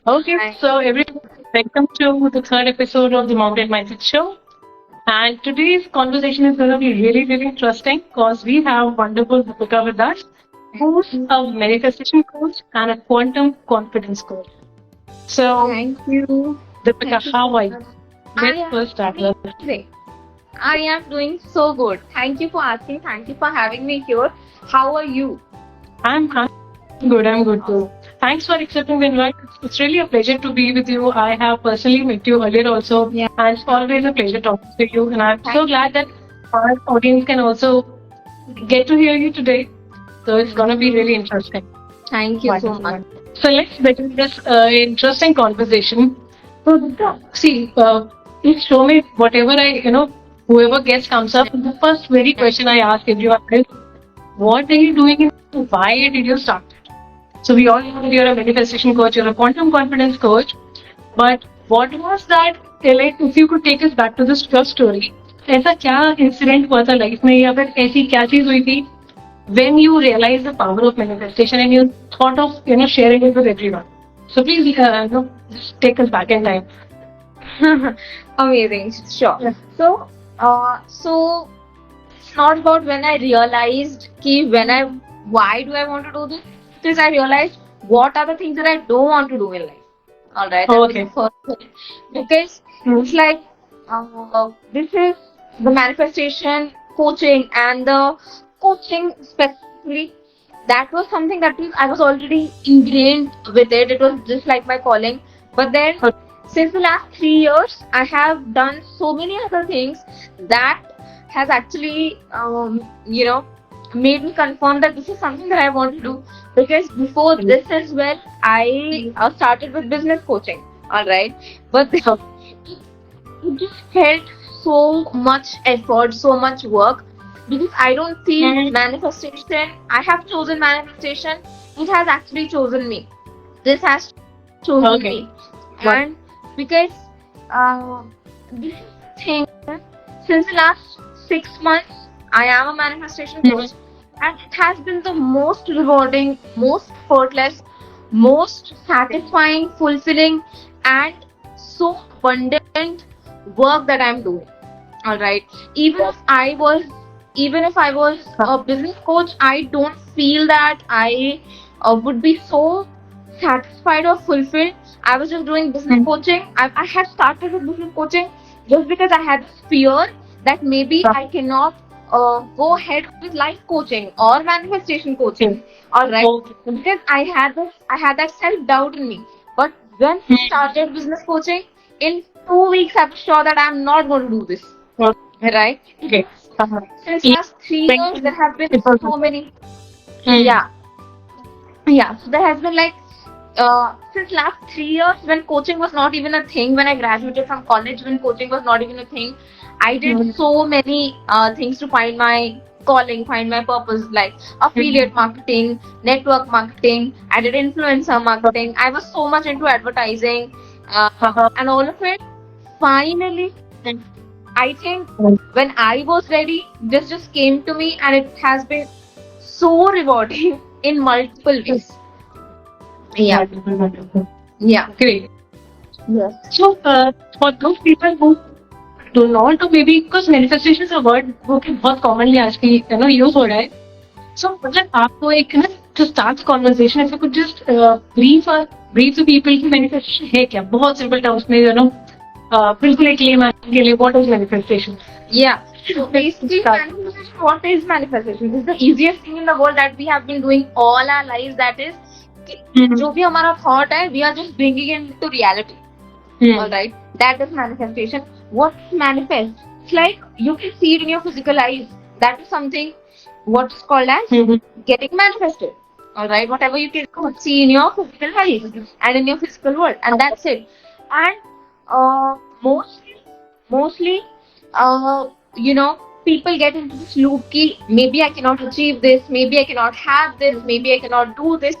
Okay, Hi. so everyone, welcome to the third episode of the Mountain Mindset Show. And today's conversation is going to be really, really interesting because we have wonderful Deepika with us, who's a manifestation coach and a quantum confidence coach. So, Thank you. Deepika, Thank you how so are you? much. I Let's am first start with. amazing. I am doing so good. Thank you for asking. Thank you for having me here. How are you? I'm good. I'm good Awesome. too. Thanks for accepting the invite. It's really a pleasure to be with you. I have personally met you earlier also, Yeah. and it's always a pleasure talking to you. And I'm so Thank glad that our audience can also get to hear you today. So it's gonna be you. really interesting. Thank you so Wonderful, much. wonderful. So let's begin this interesting conversation. So see, please show me whatever whoever guest comes up. The first very question I ask everyone is, what are you doing and why did you start? So we all know that you're a manifestation coach, you're a quantum confidence coach. But what was that? Like, if you could take us back to this first story, ऐसा क्या incident हुआ था life में या फिर ऐसी क्या चीज हुई थी when you realized the power of manifestation and you thought of sharing it with everyone? So please just take us back in time. Amazing. Sure. Yeah. So it's not about when I realized why do I want to do this? Because I realized what are the things that I don't want to do in life. All right, that was the Okay. first thing. Because it's like this is the manifestation coaching and the coaching specifically. That was something that I was already ingrained with it. It was just like my calling. But then, since the last 3 years, I have done so many other things that has actually, made me confirm that this is something that I want to do. Because before this as well, I started with business coaching. All right, but it just felt so much effort, so much work because I don't feel manifestation. I have chosen manifestation. It has actually chosen me. This has chosen Okay. me, and because uh, this thing since the last 6 months, I am a manifestation coach, and it has been the most rewarding, most effortless, most satisfying, fulfilling, and so abundant work that I'm doing. All right. Even if I was a business coach, I don't feel that I would be so satisfied or fulfilled. I was just doing business coaching. I had started with business coaching just because I had this fear that maybe I cannot go ahead with life coaching or manifestation coaching. All right, because I had that self doubt in me. But when I started business coaching, in 2 weeks, I'm sure that I'm not going to do this. Right? Okay. Since last 3 years, there have been so many. Hmm. Yeah, yeah. So there has been like since last 3 years, when coaching was not even a thing, when I graduated from college, when coaching was not even a thing, I did so many things to find my calling, find my purpose, like affiliate marketing, network marketing. I did influencer marketing. I was so much into advertising, and all of it. Finally, I think when I was ready, this just came to me, and it has been so rewarding in multiple ways. Yeah, Wonderful, wonderful. yeah. Great. Yes. So, for those people who do not, or maybe because manifestation is a word वो कि बहुत commonly आजकल use हो रहा है. So, मतलब आपको एक ना to start the conversation, if you could just brief the people कि manifestation है क्या? बहुत simple terms में बिल्कुल एक layman के लिए what is manifestation? Yeah. So basically, manifestation. What is manifestation? This is the easiest thing in the world that we have been doing all our lives. That is, जो भी हमारा thought है, we are just bringing it into reality. All right. That is manifestation. What manifest? It's like you can see it in your physical eyes. That is something what's called as getting manifested. All right. Whatever you can see in your physical eyes and in your physical world, and that's it. And mostly, people get into this loop. Ki maybe I cannot achieve this. Maybe I cannot have this. Maybe I cannot do this.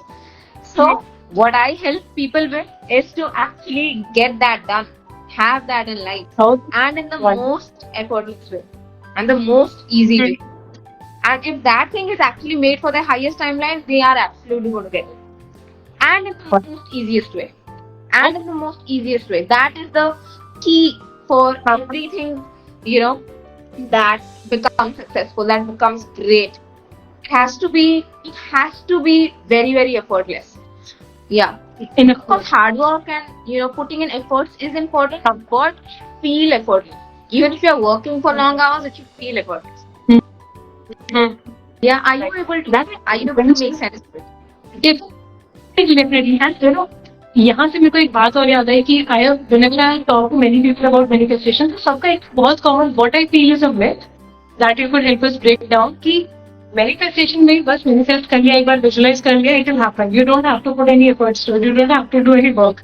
So, what I help people with is to actually get that done, have that in life, and in the most effortless way, and the most easy way. And if that thing is actually made for the highest timeline, they are absolutely going to get it, and in the most easiest way. and in the most easiest way. That is the key for everything, that becomes successful, that becomes great. It has to be very, very effortless. Yeah. Of course, hard work and putting in efforts is important, but feel effortless. Even if you're working for long hours, it should feel effortless. Yeah, are you able to? Are you able to make sense of it? Definitely. And यहाँ से मेरे को एक बात और याद आई कि I have whenever I talk to many people about manifestation, तो सबका एक बहुत common what I feel is a myth that you could help us break down कि manifestation में बस manifest कर लिया, एक बार visualize कर लिया, it will happen. You don't have to put any efforts to it. You don't have to do any work.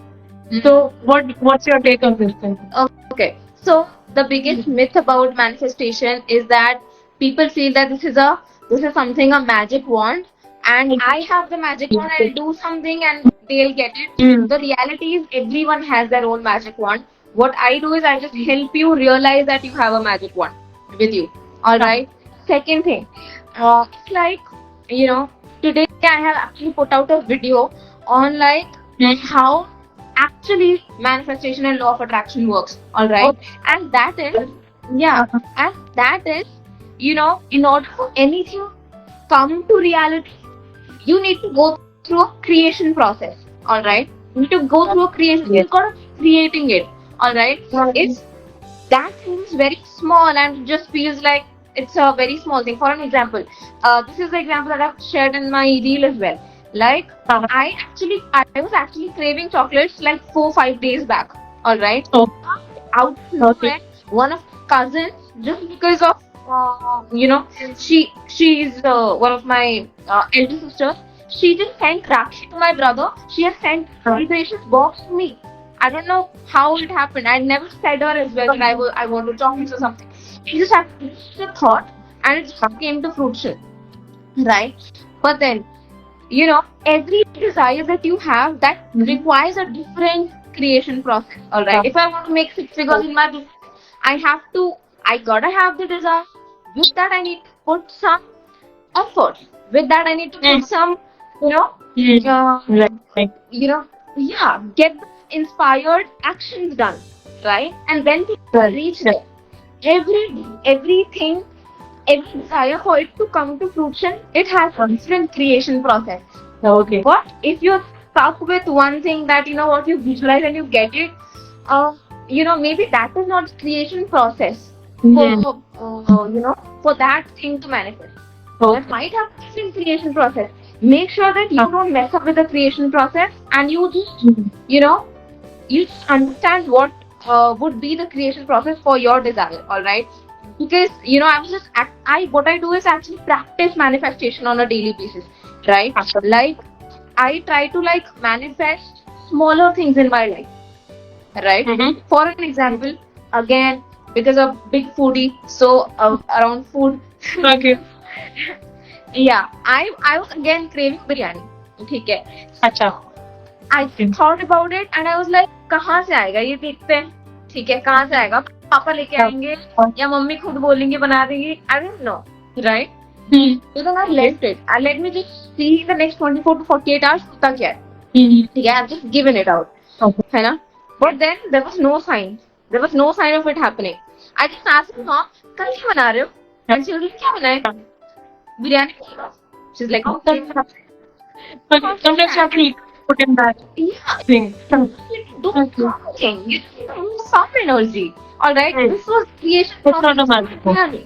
So what's your take on this thing? Okay. So the biggest myth about manifestation is that people feel that this is something, a magic wand, and I have the magic wand, I'll do something and they'll get it. The reality is everyone has their own magic wand. What I do is I just help you realize that you have a magic wand with you. Alright. Second thing, it's like, today I have actually put out a video on like how actually manifestation and law of attraction works. Alright. And that is, and that is, in order for anything come to reality, you need to go through a creation process. Alright. You need to go through a creation. You've got to creating it. Alright. It's that seems very small and just feels like it's a very small thing. For an example, this is the example that I've shared in my reel as well. Like I was actually craving chocolates like 4-5 days back. Alright. Out one of cousins, just because of she's one of my elder sisters. She just sent Rakshi to my brother. She has sent celebration box to me. I don't know how it happened. I never said her as well that I want to chocolates or something. She just had a thought and it just came to fruition. Right? But then, every desire that you have that requires a different creation process. Alright. If I want to make 6 figures in my business, I gotta have the desire. With that I need to put some effort. With that I need to put some, get inspired actions done, right? And then to reach there. Everything, every desire for it to come to fruition, it has a different creation process. Okay. But if you're stuck with one thing that what you visualize and you get it, maybe that is not creation process for that thing to manifest. That might have a different creation process. Make sure that you don't mess up with the creation process and you just you understand what would be the creation process for your desire. Alright, because what I do is actually practice manifestation on a daily basis, right? Like I try to manifest smaller things in my life, right? For an example, again, because of big foodie, so around food. Okay. Yeah, I was again craving biryani. Okay. अच्छा. I thought about it and I was like, कहाँ से आएगा ये, देखते हैं. ठीक है, कहाँ से आएगा? पापा लेके आएंगे या मम्मी खुद बोलेंगे बना देंगे? I don't know, right? So then I left it. I let me just see the next 24 to 48 hours होता क्या है. ठीक है, I've just given it out. है ना? But then there was no sign. There was no sign of it happening. I just asked mom, कल क्या बना रहे हो? And she was like, क्या बनाए? Biryani. She's like, okay. But sometimes you have to put in that thing. Do something. You need some energy. Alright? This was creation It's not a magic biryani.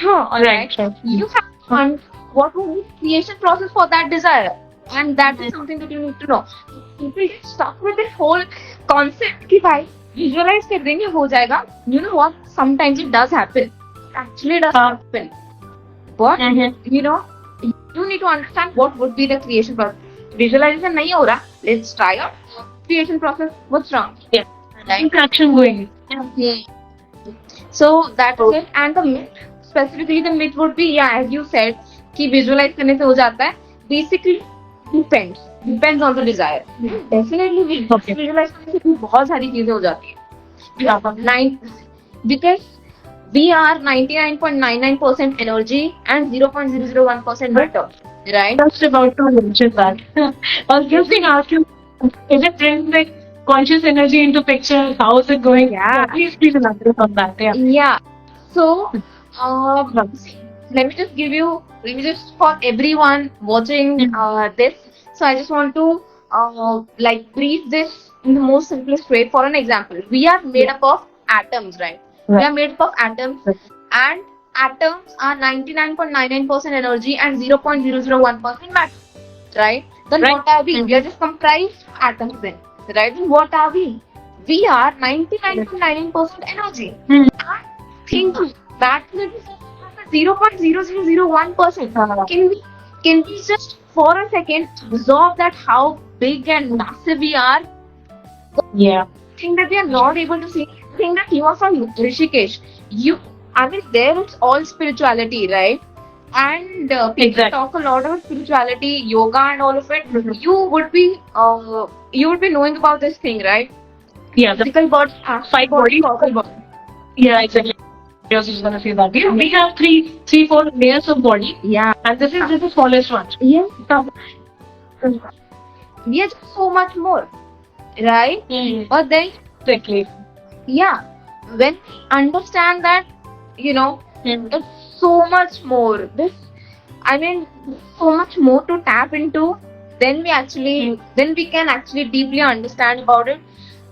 Alright. You have to find what would be creation process for that desire. And that is something that you need to know. People get stuck with this whole concept कि भाई visualize कर देंगे हो जाएगा. You know what? Sometimes it does happen. It actually does happen. But you need to understand what would be the creation process. Visualization नहीं हो रहा. Let's try out creation process. What's wrong? Yeah. Interaction going. So that is it. And the myth, specifically the myth would be, as you said, कि visualize करने से हो जाता है. Basically, depends on the desire. Definitely, visualize करने से बहुत सारी चीजें हो जाती है. Because we are 99.99% energy and 0.001% matter, right? Just about to mention that. I was just going to ask you, is it true like conscious energy into picture. How is it going? Yeah. Please elaborate on that. Yeah. Yeah. So, let me just give you, let me just for everyone watching this. So I just want to like brief this in the most simplest way. For an example, we are made up of atoms, right? We are made up of atoms, and atoms are 99.99% energy and 0.001% matter, right? Then what are we? We are just comprised atoms then, right? Then what are we? We are 99.99% energy. And think that is 0.0001%. Can we just for a second absorb that how big and massive we are? Yeah. Think that we are not able to see. Think that you are from Rishikesh. I mean, there it's all spirituality, right? And people talk a lot about spirituality, yoga, and all of it. You would be knowing about this thing, right? Yeah. The Physical body, five body. body. Yeah, exactly. I was just gonna say that. We have three, 4 layers of body. Yeah. And this is the smallest one. Yeah. We are just so much more, right? But then, Exactly. yeah, when we understand that, it's so much more. So much more to tap into. Then we can actually deeply understand about it.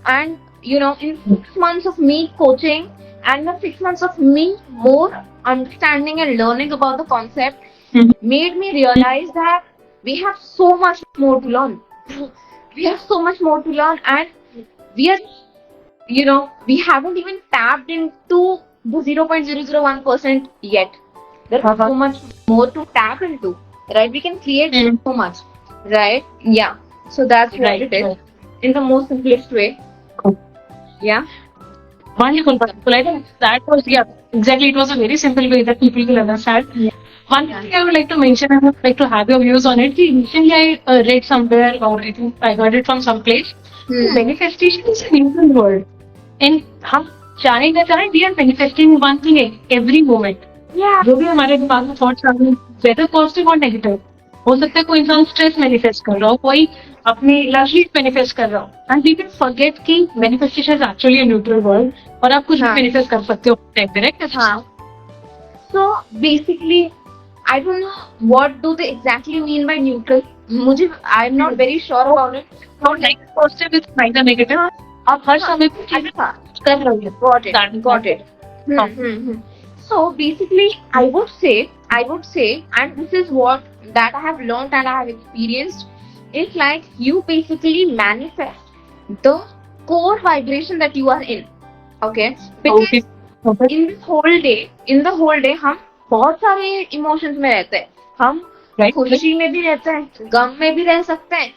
And in 6 months of me coaching and the 6 months of me more understanding and learning about the concept made me realize that we have so much more to learn. We have so much more to learn, and we are, we haven't even tapped into the 0.001% yet. There's so much more to tap into, right? We can create so much, right? Yeah. So that's what it is in the most simplest way. Yeah. Wonderful, wonderful. I think that was, exactly. It was a very simple way that people will understand. Yeah. One thing I would like to mention, I would like to have your views on it. Recently, I read somewhere, or I think I heard it from some place. Manifestation is a neutral word. And हम चाहे ना चाहे, we are manifesting one thing every moment. Yeah. जो भी हमारे दिमाग में thoughts आ रहे हैं, whether positive or negative, हो सकता है कोई इंसान स्ट्रेस मैनिफेस्ट कर रहा हो, कोई अपनी लग्जरी मैनिफेस्ट कर रहा हो, एंड वी कैन फॉरगेट कि manifestation is actually a neutral word और आप कुछ भी मैनिफेस्ट कर सकते हो direct. So basically I don't know what do they exactly mean by neutral. मुझे I am not very sure about it. Not like positive is neither negative. आप हर समय पे चीजें कर रहे हो. Got it. So basically, I would say, and this is what that I have learned and I have experienced. It's like you basically manifest the core vibration that you are in. Okay? Because in the whole day, हम बहुत सारे emotions में रहते हैं. हम खुशी में भी रहते हैं, गम में भी रह सकते हैं.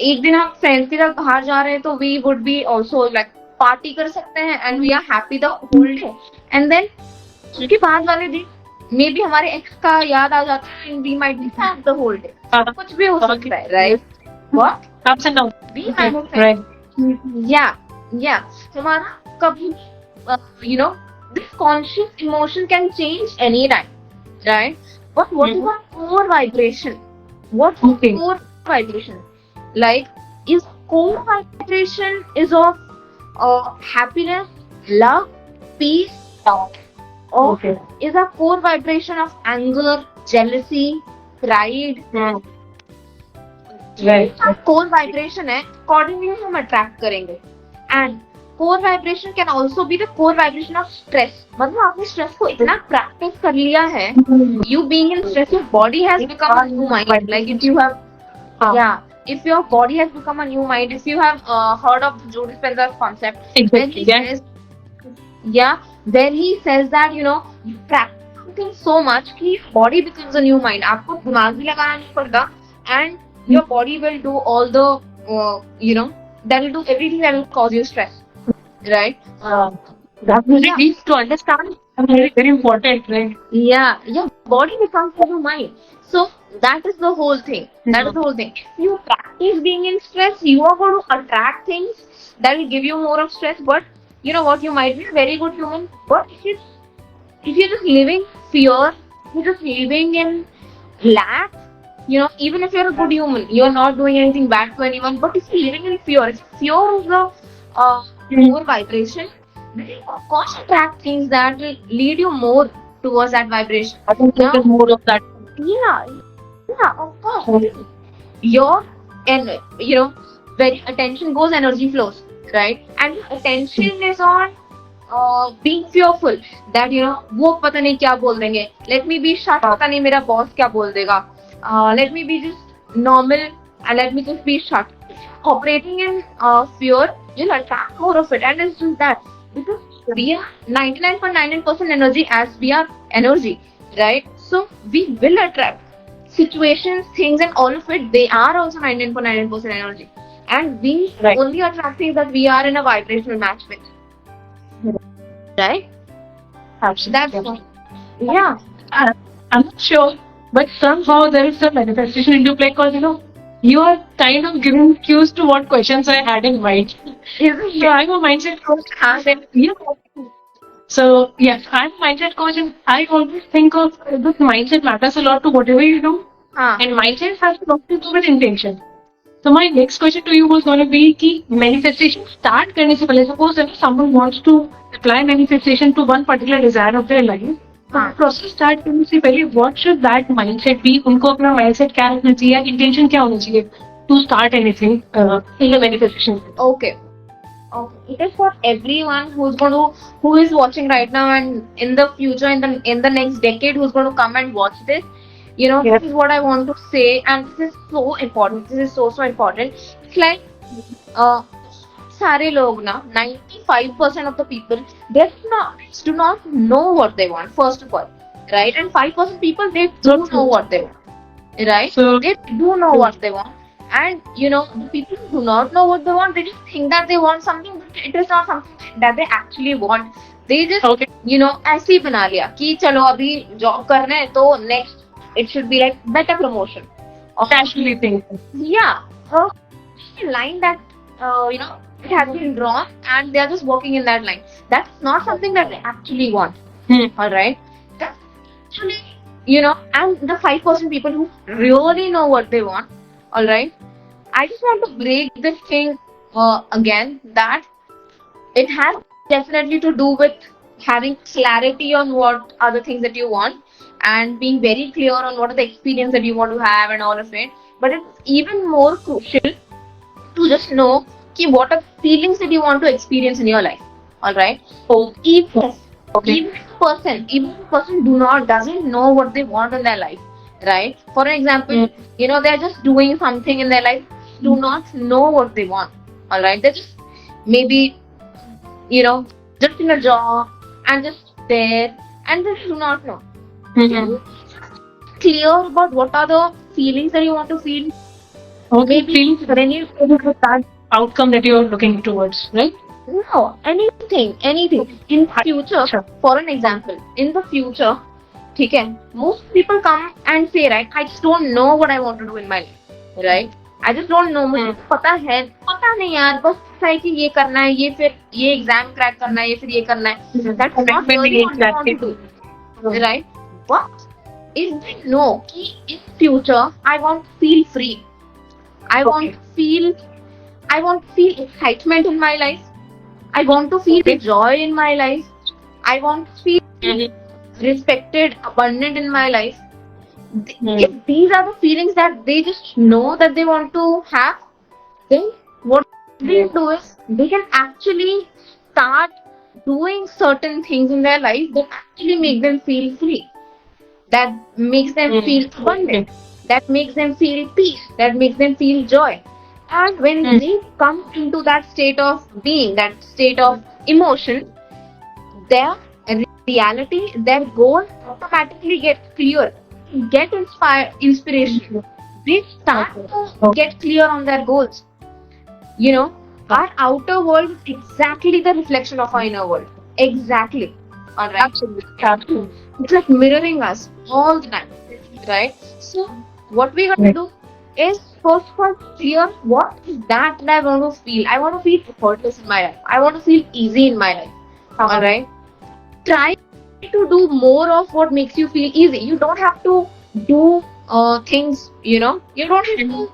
एक दिन हम फ्रेंड्स के साथ बाहर जा रहे हैं तो we would be also like party कर सकते हैं and we are happy the whole day. And then उसके बाद वाले दिन मे बी हमारे एक्स का याद आ जाता है and we might be sad the whole day. कुछ भी हो सकता है, right? What? Ups and downs. We manifest. Yeah. हमारा कभी this conscious emotion can change anytime, right? But what is our core vibration? What is core vibration? Like, is core vibration is of happiness, love, peace, or is a core vibration of anger, jealousy, pride? Core vibration है, accordingly हम attract करेंगे. And core vibration can also be the core vibration of stress. मतलब आपने stress को इतना practice कर लिया है, you being in stress, your body has become a new mind. Like if you have, if your body has become a new mind, if you have heard of Joe Dispenza's concept, when he says that you practice something so much कि body becomes a new mind. आपको दिमाग भी लगाना नहीं पड़ता, and your body will do all the that will do everything that will cause you stress, right? That really needs to understand. Very, very important, right? Yeah, your body becomes a new mind. So that is the whole thing. That is the whole thing. If you practice being in stress, you are going to attract things that will give you more of stress. But you know what? You might be a very good human, but if you're just living fear, you're just living in lack, even if you're a good human, you're not doing anything bad to anyone, but if you're living in fear, if fear is the more vibration, then you of course attract things that will lead you more towards that vibration. I think Now, there's more of that. yeah, yeah, of course. Your and when attention goes, energy flows, right? And attention is on being fearful that वो पता नहीं क्या बोल देंगे, let me be shut, पता नहीं मेरा boss क्या बोल देगा, let me be just normal and let me just be shut. Operating in fear, you'll attract more of it, and it's just that because we are 99.99% energy, as we are energy, right? So we will attract situations, things, and all of it. They are also 99.99% energy, and we Right. only attract things that we are in a vibrational match with, right? That's Absolutely. why. Yeah. I'm not sure, but somehow there is some manifestation into play because you are kind of giving cues to what questions I had in mind. Isn't So I'm a mindset coach, and so yes, I'm a mindset coach, and I always think of this mindset matters a lot to whatever you do, हाँ. and mindset has a lot to do with intention. So my next question to you was going to be कि manifestation start करने से पहले suppose if someone wants to apply manifestation to one particular desire of their life, तो हाँ. process start करने से पहले what should that mindset be? उनको अपना mindset क्या रखना चाहिए? Intention क्या होना चाहिए to start anything in the manifestation? Okay. Okay. It is for everyone who is watching right now and in the future, in the next decade, who's going to come and watch this. Yes. This is what I want to say, and this is so important. This is so important. It's like सारे लोग ना 95% of the people do not know what they want, first of all, right? And 5% people, they do know what they want, right? So They do know what they want, and the people who do not know what they want, they just think that they want something, but it is not something that they actually want. They just okay. ऐसे ही बना लिया कि चलो अभी job कर रहे हैं तो next it should be like better promotion. Casually think. Yeah, a line that it has been drawn, and they are just working in that line. That's not something that they actually want. All right. That's actually, and the 5% people who really know what they want. All right. I just want to break this thing again, that it has definitely to do with having clarity on what are the things that you want, and being very clear on what are the experience that you want to have and all of it. But it's even more crucial to just know what are the feelings that you want to experience in your life. All right. So even if a person doesn't know what they want in their life, right? For example, they're just doing something in their life, do not know what they want. All right. They're just maybe just in a job and just there, and they do not know. Clear about what are the feelings that you want to feel. Okay. Maybe Feelings when you that outcome that you're looking towards, right? No, anything. In future, Sure. for an example, in the future, okay, most people come and say, right, I just don't know what I want to do in my life, right? I just don't know. मुझे पता नहीं यार, बस ऐसा है कि ये करना है, ये फिर ये एग्जाम क्रैक करना है, ये फिर ये करना है. That's not really what you want to do, right? But if they know कि in future I want to feel free, I want to feel excitement in my life, I want to feel joy in my life, I want to feel respected, abundant in my life. If these are the feelings that they just know that they want to have, then what they do is they can actually start doing certain things in their life that actually make them feel free, that makes them feel abundant, that makes them feel peace, that makes them feel joy. And when they come into that state of being, that state of emotion, their reality, their goals automatically get clear, get inspiration. They start to get clear on their goals. Our outer world is exactly the reflection of our inner world. Exactly. All right. Absolutely. It's like mirroring us all the time, right? So what we're going to do is first of all clear what is that I want to feel. I want to feel effortless in my life. I want to feel easy in my life. All right. Try to do more of what makes you feel easy. You don't have to do things, you don't have to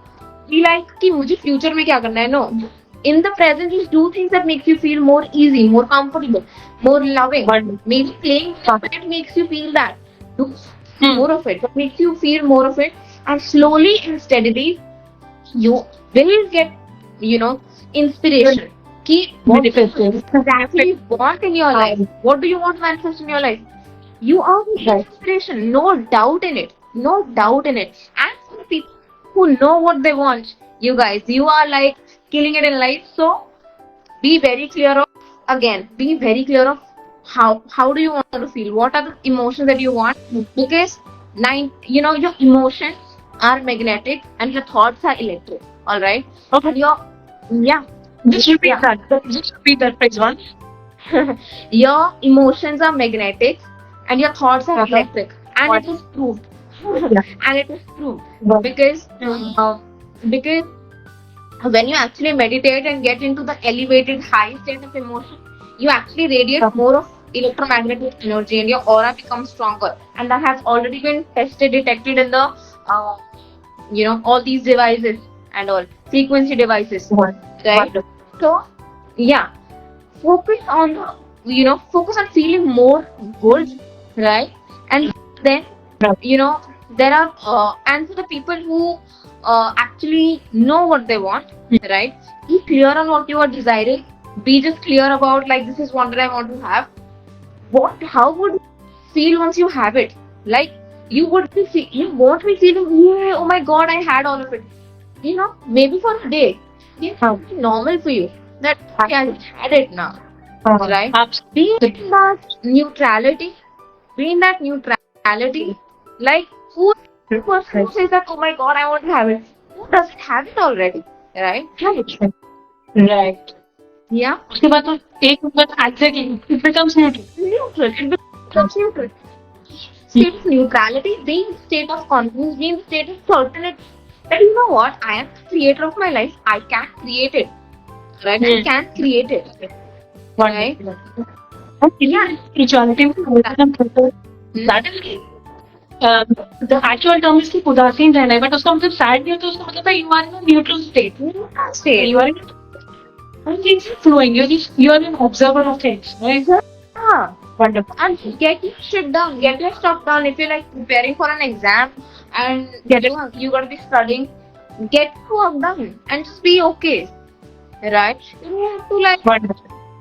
be like कि मुझे future में क्या करना है. No, in the present just do things that makes you feel more easy, more comfortable, more loving. Maybe playing it makes you feel that. Do more of it. That makes you feel more of it, and slowly and steadily you will get, inspiration. कि what do you exactly want in your life? What do you want to manifest in your life? You are the inspiration, no doubt in it. No doubt in it. And for the people who know what they want, you guys, you are like killing it in life. So be very clear of, again, be very clear of how do you want to feel? What are the emotions that you want? Because your emotions are magnetic and your thoughts are electric. All right. Okay. And your yeah. Just repeat that. Just repeat that phrase once. Your emotions are magnetic and your thoughts are electric, and it is proved. And it is proved because because when you actually meditate and get into the elevated high state of emotion, you actually radiate more of electromagnetic energy and your aura becomes stronger, and that has already been detected in the all these devices and all frequency devices, right? So yeah, focus on focus on feeling more good, right? And then there are and for the people who actually know what they want, right? Be clear on what you are desiring. Be just clear about like this is what I want to have. How would you feel once you have it? Like you won't be feeling, yeah, oh my god, I had all of it. Maybe for a day, it's normal for you that okay, I had it now, right? Be in that neutrality. Be in that neutrality. Like who the person who says that, oh my god, I want to have it? Who doesn't have it already, right? Right. Yeah. उसके बाद तो एक exactly it becomes neutral. It becomes neutral. State of neutrality, being state of confidence, being state of certainty. That you know what, I am the creator of my life. I can create it, right? I can create it, right? Yeah. Spirituality that is the actual term is कि उदासीन रहना है, but उसका मतलब sad नहीं होता, उसका मतलब है you are in a neutral state. You are in things are flowing. You are an observer of things, right? Yeah. Wonderful. And get your shit done, get your stuff done. If you're like preparing for an exam and you're gonna be studying, get work done and just be okay, right? You don't have to like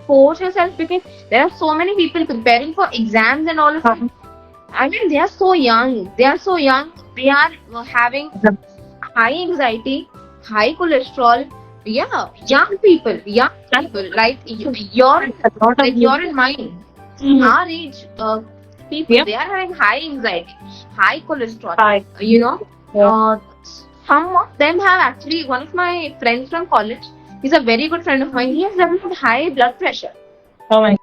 force yourself because there are so many people preparing for exams and all of that. I mean, they are so young. They are having high anxiety, high cholesterol. Yeah, young people, like you're in mine. Our age people, they are having high anxiety, high cholesterol. Some of them have actually, one of my friends from college, he's a very good friend of mine, he has developed high blood pressure. Oh my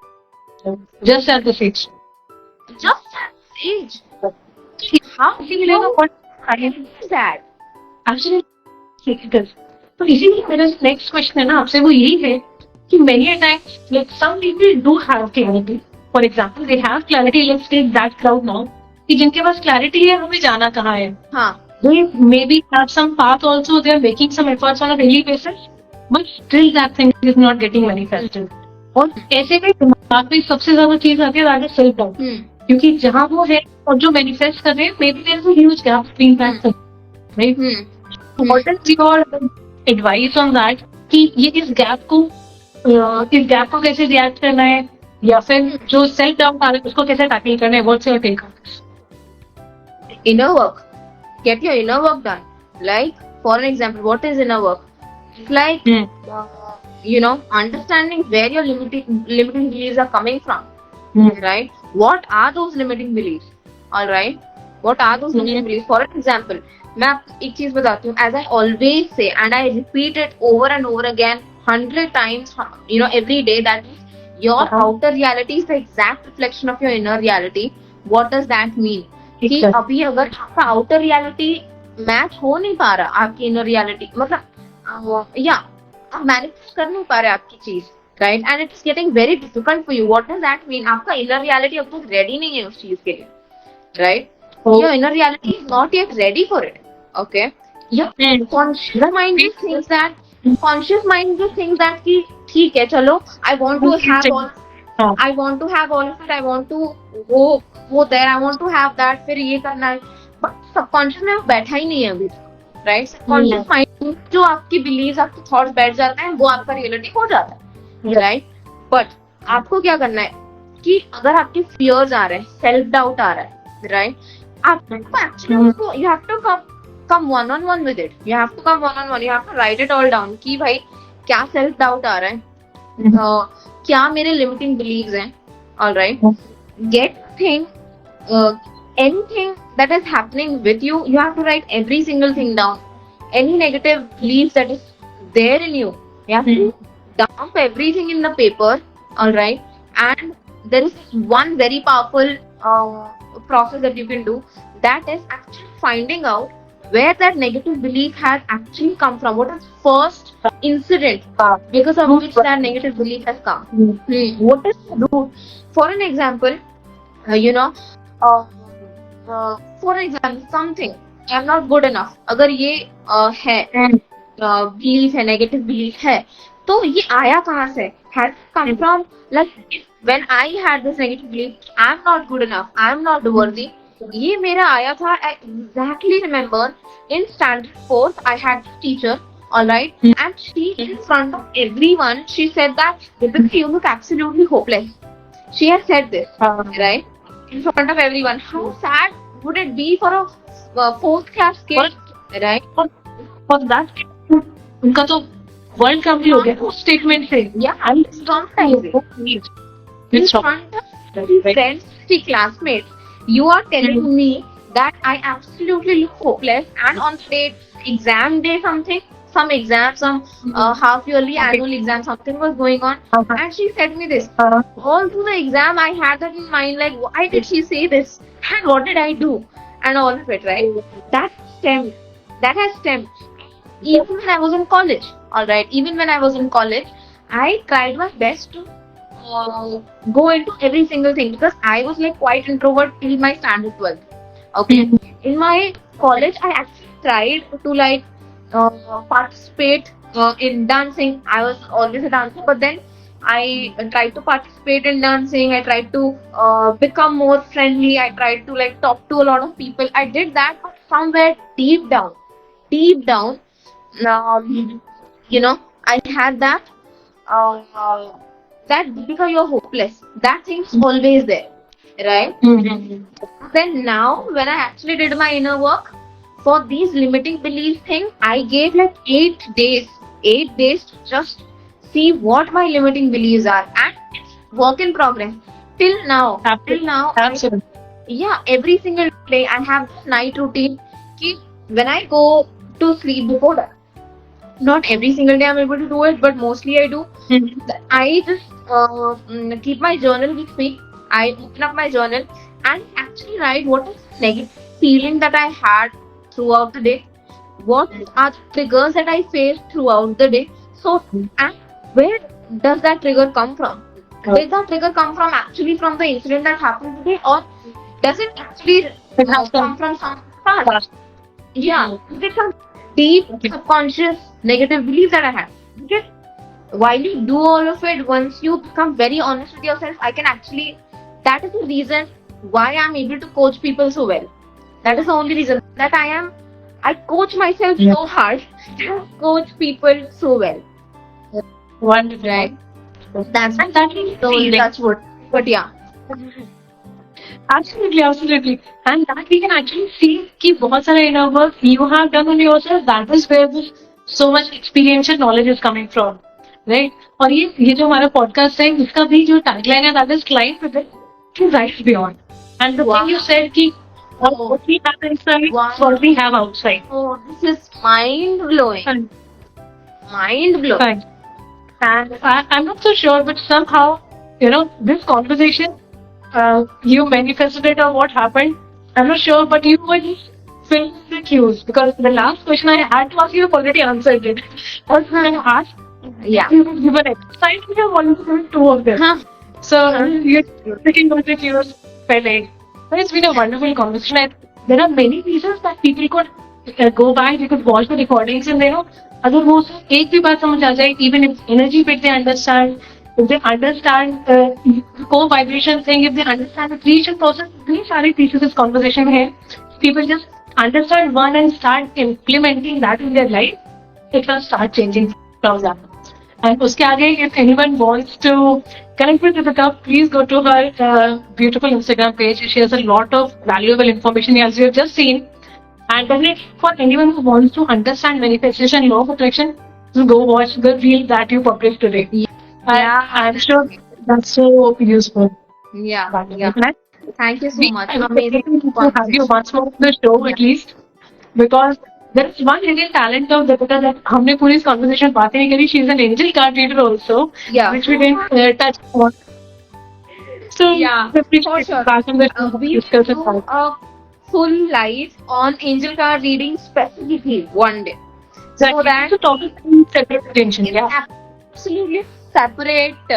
God. Just at this age. How do you know what is that? Actually, it is. तो इसीलिए मेरा next question है ना आपसे, वो यही है कि many a times like some people do have clarity. For example, they have clarity. Let's take that crowd now. कि जिनके पास clarity है हमें जाना कहाँ है. हाँ. They maybe have some path also. They are making some efforts on a daily basis, but still that thing is not getting manifested. और ऐसे में दिमाग में सबसे ज्यादा चीज आती है that is self doubt. क्योंकि जहाँ वो है और जो मैनिफेस्ट कर रहे हैं, maybe there is a huge gap between that, right? What is your advice on that? कि ये इस गैप को कैसे रिएक्ट करना है, या फिर जो सेल्फ डाउट आ रहा है उसको कैसे टैकल करना है? What's your take on this? Inner work. Get your inner work done. Like, for an example, what is inner work? It's like, understanding where your limiting beliefs are coming from. Right? What are those limiting beliefs? Alright? What are those limiting beliefs? For an example, मैं आपको एक चीज बताती हूँ. As I always say, and I repeat it over and over again, 100 times, every day, that is, your outer reality is the exact reflection of your inner reality. What does that mean? कि अभी अगर आपका outer reality match हो नहीं पा रहा आपकी inner reality, मतलब आप मैनिफेस्ट कर नहीं पा रहे आपकी चीज, right? And it's getting very difficult for you. What does that mean? आपका inner reality अब तक ready नहीं है उस चीज के लिए, right? your inner reality is not yet ready for it. Okay, your conscious mind just thinks that कि ठीक है चलो, I want to have all I want to have all of it, I want to go there, I want to have that, फिर ये करना है, but subconscious में वो बैठा ही नहीं है अभी, right? Subconscious mind जो आपकी beliefs, आपके thoughts बैठ जाते हैं, वो आपका reality हो जाता है, right? But आपको क्या करना है कि अगर आपके fears आ रहे हैं, self doubt आ रहा है, right? आपको actually उसको you have to come one on one with it. You have to come one on one. You have to write it all down कि भाई क्या self doubt आ रहा है, क्या मेरे limiting beliefs हैं, all right? Get thing, anything that is happening with you, you have to write every single thing down. Any negative beliefs that is there in you, you have to dump everything in the paper, all right? And there is one very powerful process that you can do, that is actually finding out where that negative belief has actually come from. What is first incident because of which that negative belief has come? What is the root? For an example, for example, something I'm not good enough. अगर ये है belief है, negative belief है, तो ये आया कहाँ से? Has come from, like, when I had this negative belief, I'm not good enough, I'm not worthy. ये मेरा आया था. I exactly remember in standard 4th I had a teacher, alright, and she in front of everyone she said that Deepika, you look absolutely hopeless. She has said this, right, in front of everyone. How sad would it be for a 4th class kid, right? For that उनका तो world complete हो गया उस statement से. Yeah, it's traumatizing. In front of friends, classmates, you are telling me that I absolutely look hopeless, and on stage exam day some exam, some half yearly annual exam, something was going on, and she said me this. All through the exam I had that in mind, like, why did she say this and what did I do, and all of it, right? That has stemmed even when I was in college, alright. Even when I was in college, I tried my best to go into every single thing, because I was like quite introvert till my standard 12th. Okay, in my college I actually tried to like participate in dancing. I was always a dancer, but then I tried to participate in dancing. I tried to become more friendly. I tried to like talk to a lot of people. I did that, but somewhere deep down, I had that that Deepika, you're hopeless. That thing's always there, right? Then now, when I actually did my inner work for these limiting beliefs thing, I gave like 8 days to just see what my limiting beliefs are, and it's work in progress. Till now, Absolutely. every single day I have this night routine. When I go to sleep before that, not every single day I'm able to do it, but mostly I do. I just keep my journal with me. I open up my journal and actually write what is negative feeling that I had throughout the day, what are the triggers that I faced throughout the day. So, and where does that trigger come from? Did that trigger come from actually from the incident that happened today, or does it actually come from some past? Yeah, it's some deep subconscious negative belief that I had. Okay? While you do all of it, once you become very honest with yourself, that is the reason why I'm able to coach people so well. That is the only reason that I coach myself so hard to coach people so well. Wonderful. Right? That's what. But yeah. Absolutely. And that we can actually see कि बहुत सारा inner work you have done on yourself. That is where this so much experiential knowledge is coming from, right? और ये जो हमारा podcast है, इसका भी जो tagline है, that is client with it to rise beyond. And the thing you said कि what we have inside is what we have outside. Oh, this is mind blowing. Mind blowing. And I'm not so sure, but somehow, this conversation, you manifested it or what happened. I'm not sure, but you were just filled with cues, because the last question I had to ask, you have already answered it. What was going to ask? Yeah. You were given exercise, you have already done 2 of them. So, you're taking those cues. But it's been a wonderful conversation. there are many pieces that people could go by, they could watch the recordings and अगर वो एक भी बात समझ आ जाए, even if energy bit they understand, if they understand co-vibration thing, if they understand the creation process, इतनी सारी pieces इस conversation में है, people just understand one and start implementing that in their life, it will start changing from that. And uske aage, if anyone wants to connect with Deepika, please go to her beautiful Instagram page. She has a lot of valuable information, as you have just seen. And definitely for anyone who wants to understand manifestation, law of attraction, to go watch the reel that you published today. Yeah. I'm sure that's so useful. Yeah. Yeah. Thank you so much. I'm Amazing to have you conversation. once more on the show at least, because there is one hidden talent of Deepika that हमने पूरी इस conversation बातें नहीं करी. She is an angel card reader also, Yeah. which we didn't touch on. So Yeah, definitely for sure. back on the We discuss will do it. a full live on angel card reading specifically one day. So that to talk about separate attention. is Yeah. absolutely separate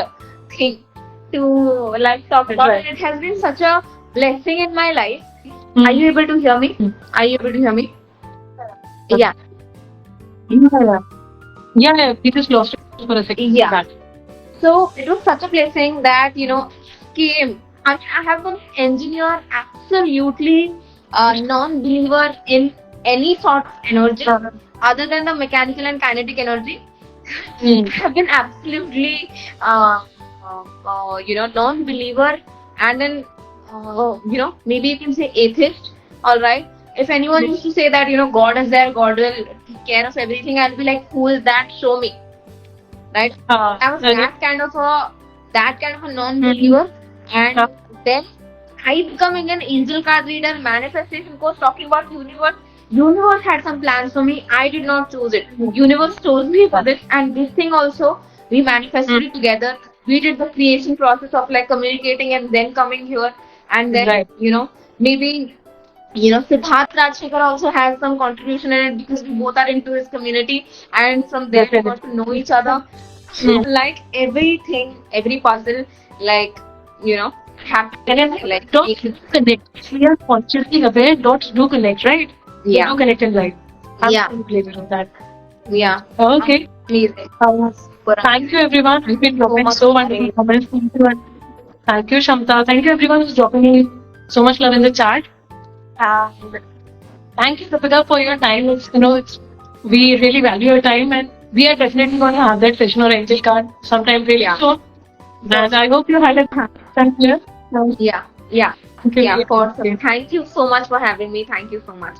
thing to like talk about. Right. And it has been such a blessing in my life. Mm. Are you able to hear me? Are you able to hear me? Yeah. Yeah, we just lost it for a second. Yeah. So it was such a blessing that came. I have an engineer absolutely non-believer in any sort of energy other than the mechanical and kinetic energy. Have been absolutely non-believer and then maybe you can say atheist. All right. If anyone used to say that God is there, God will take care of everything, I'll be like, who is that? Show me. Right. I was that kind of a non-believer, and then I becoming an angel card reader, manifestation course, talking about universe. Universe had some plans for me. I did not choose it. Universe chose me for this, and this thing also we manifested it together. We did the creation process of like communicating and then coming here, and then maybe Siddharth Rajshekhar also has some contribution in it because we both are into his community, and from there we got to know each other. Like everything, every puzzle, like happened. Like don't connect. We are consciously aware. Dots do connect, right? Yeah. They do connect in life. I'm Yeah. absolutely agree with that. Yeah. Okay. Amazing. Thank you, everyone. You've been dropping much so wonderful comments. Thank you, Shamta. Thank you, everyone who's dropping in so much love in the chat. And thank you, Deepika, for your time. We really value your time, and we are definitely going to have that session or angel card sometime really soon. And I hope you had a time here. Yeah. Thank you. Yeah. For sure. Thank you so much for having me. Thank you so much.